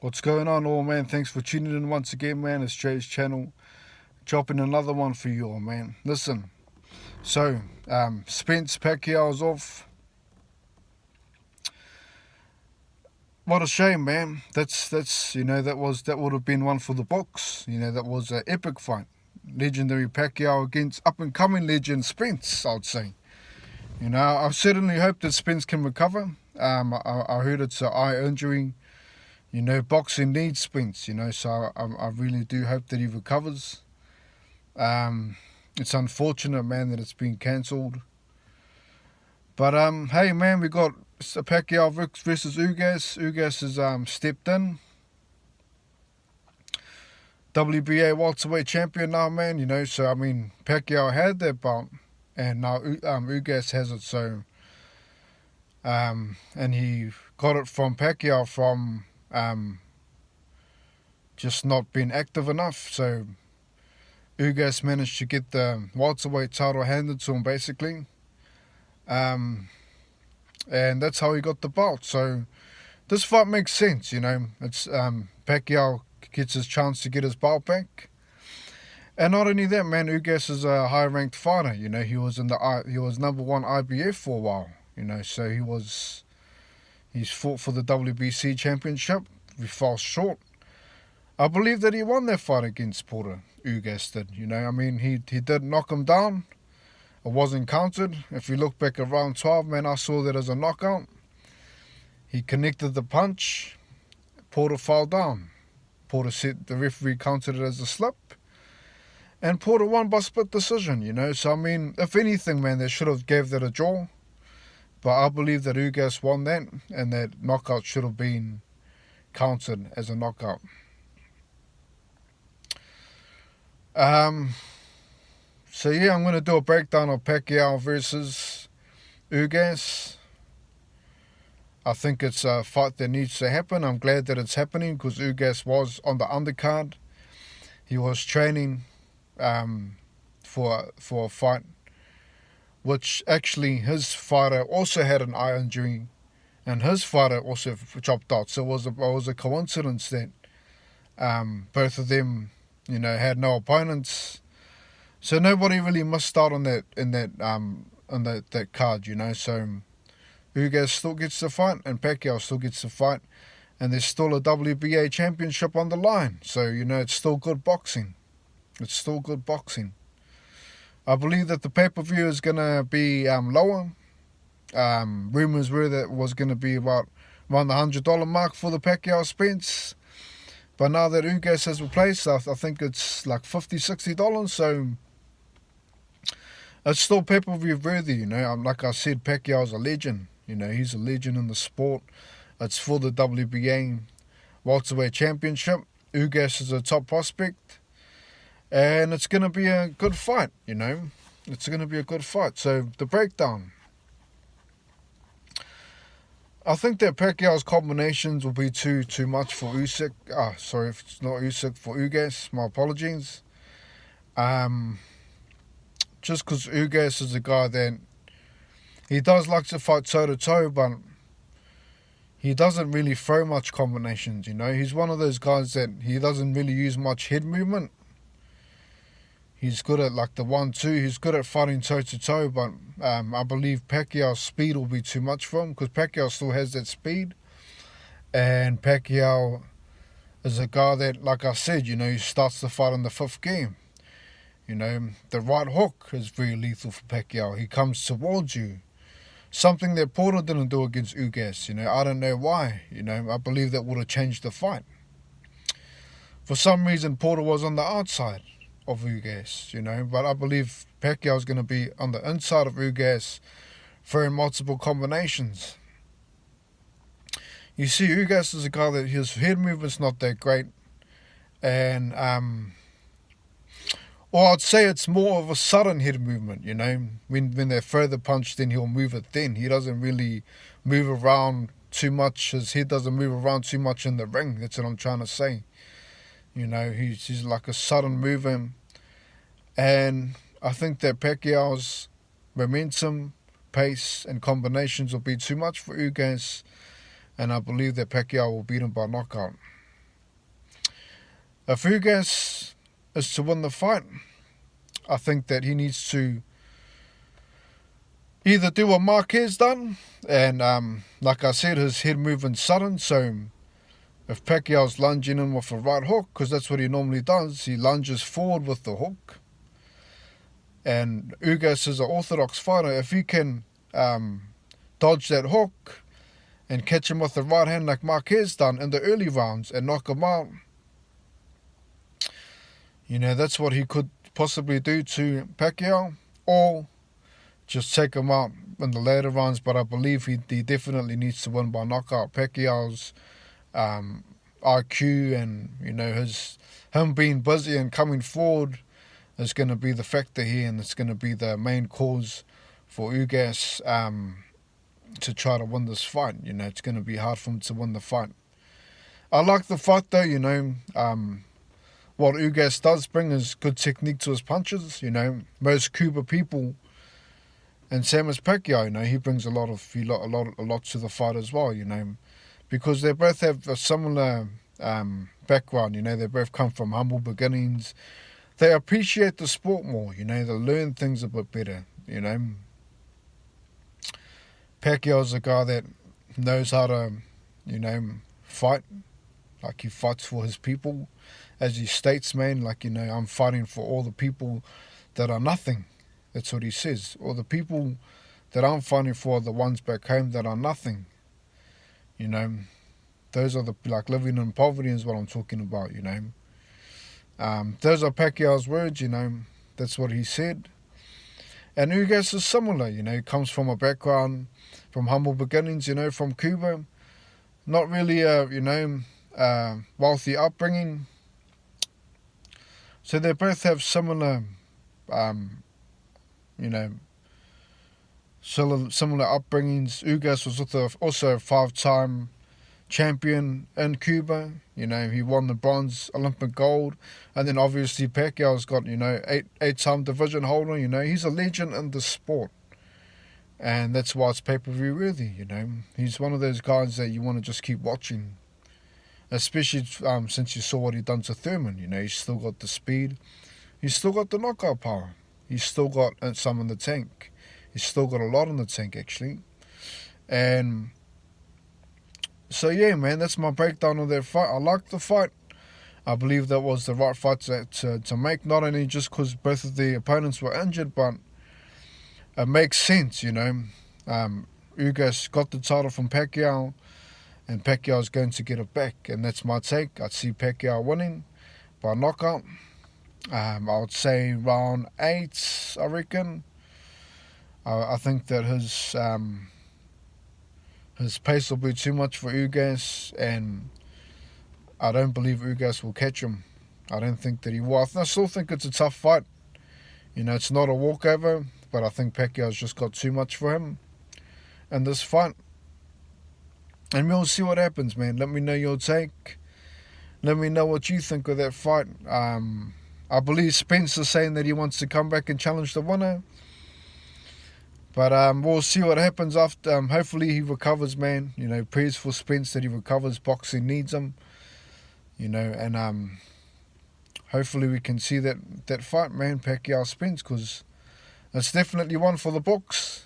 What's going on, all, man? Thanks for tuning in once again, man. It's Jay's channel. Dropping another one for you all, man. Listen, so, Spence Pacquiao's off. What a shame, man. That's that would have been one for the books. That was an epic fight. Legendary Pacquiao against up-and-coming legend Spence, I'd say. I certainly hope that Spence can recover. I heard it's an eye injury. Boxing needs Spence, so I really do hope that he recovers. It's unfortunate, man, that it's been cancelled. But, hey, man, we got Pacquiao versus Ugas. Ugas has stepped in. WBA welterweight champion now, man, so, Pacquiao had that belt, and now Ugas has it, so, and he got it from Pacquiao from just not being active enough. So Ugas managed to get the welterweight title handed to him, basically, and that's how he got the belt. So this fight makes sense. It's Pacquiao gets his chance to get his belt back, and not only that, man, Ugas is a high-ranked fighter. He was he was number one IBF for a while. So he's fought for the WBC championship. He fell short. I believe that he won that fight against Porter. Ugas did. He did knock him down. It wasn't counted. If you look back at round 12, man, I saw that as a knockout. He connected the punch. Porter fell down. Porter said the referee counted it as a slip. And Porter won by split decision, So, if anything, man, they should have gave that a draw. But I believe that Ugas won that, and that knockout should have been counted as a knockout. So yeah, I'm going to do a breakdown of Pacquiao versus Ugas. I think it's a fight that needs to happen. I'm glad that it's happening because Ugas was on the undercard. He was training for a fight, which actually his fighter also had an eye injury, and his fighter also dropped out. So it was a coincidence that both of them, had no opponents. So nobody really missed out on that that card, So Ugas still gets the fight, and Pacquiao still gets the fight, and there's still a WBA championship on the line. So it's still good boxing. It's still good boxing. I believe that the pay-per-view is going to be lower. Rumours were that it was going to be about around the $100 mark for the Pacquiao Spence. But now that Ugas has replaced, I think it's like $50, $60. So it's still pay-per-view worthy, Like I said, Pacquiao's a legend. He's a legend in the sport. It's for the WBA welterweight championship. Ugas is a top prospect. And it's going to be a good fight, It's going to be a good fight. So, the breakdown. I think that Pacquiao's combinations will be too much for Usyk. Sorry, if it's not Usyk, for Ugas. My apologies. Just because Ugas is a guy that he does like to fight toe-to-toe, but he doesn't really throw much combinations, He's one of those guys that he doesn't really use much head movement. He's good at the 1-2. He's good at fighting toe-to-toe, but I believe Pacquiao's speed will be too much for him because Pacquiao still has that speed. And Pacquiao is a guy that, like I said, he starts the fight in the fifth game. The right hook is very lethal for Pacquiao. He comes towards you. Something that Porter didn't do against Ugas. I don't know why. I believe that would have changed the fight. For some reason, Porter was on the outside of Ugas, but I believe Pacquiao's going to be on the inside of Ugas, throwing multiple combinations. You see, Ugas is a guy that his head movement's not that great, and or I'd say it's more of a sudden head movement. When they throw the punch, then he'll move it. Then he doesn't really move around too much. His head doesn't move around too much in the ring. That's what I'm trying to say. He's like a sudden mover. And I think that Pacquiao's momentum, pace, and combinations will be too much for Ugas. And I believe that Pacquiao will beat him by knockout. If Ugas is to win the fight, I think that he needs to either do what Marquez done, and like I said, his head movement's sudden, so if Pacquiao's lunging in with a right hook, because that's what he normally does, he lunges forward with the hook, and Ugas is an orthodox fighter. If he can dodge that hook and catch him with the right hand like Marquez done in the early rounds and knock him out, that's what he could possibly do to Pacquiao, or just take him out in the later rounds. But I believe he definitely needs to win by knockout. Pacquiao's IQ and him being busy and coming forward is going to be the factor here, and it's going to be the main cause for Ugas to try to win this fight. It's going to be hard for him to win the fight. I like the fight though. What Ugas does bring is good technique to his punches. Most Cuba people, and same as Pacquiao, he brings a lot to the fight as well. Because they both have a similar background. They both come from humble beginnings. They appreciate the sport more. They learn things a bit better. Pacquiao's a guy that knows how to, fight. Like, he fights for his people. As he states, man, I'm fighting for all the people that are nothing. That's what he says. All the people that I'm fighting for are the ones back home that are nothing. Those are living in poverty is what I'm talking about, Those are Pacquiao's words, That's what he said. And Ugas is similar, he comes from a background, from humble beginnings, from Cuba. Not really wealthy upbringing. So they both have similar, similar upbringings. Ugas was also a 5-time champion in Cuba. He won the bronze, Olympic gold. And then obviously Pacquiao's got, 8-time division holder. He's a legend in the sport. And that's why it's pay-per-view worthy, He's one of those guys that you want to just keep watching. Especially since you saw what he done to Thurman. He's still got the speed. He's still got the knockout power. He's still got some in the tank. He's still got a lot in the tank, actually. And so, yeah, man, that's my breakdown of that fight. I like the fight. I believe that was the right fight to make, not only just because both of the opponents were injured, but it makes sense, Ugas got the title from Pacquiao, and Pacquiao's going to get it back, and that's my take. I'd see Pacquiao winning by knockout. I would say round 8, I reckon. I think that his pace will be too much for Ugas, and I don't believe Ugas will catch him. I don't think that he will. I still think it's a tough fight. It's not a walkover, but I think Pacquiao's just got too much for him in this fight. And we'll see what happens, man. Let me know your take. Let me know what you think of that fight. I believe Spence is saying that he wants to come back and challenge the winner. But we'll see what happens after. Hopefully he recovers, man. Prayers for Spence that he recovers. Boxing needs him. And hopefully we can see that fight, man, Pacquiao Spence, because it's definitely one for the books.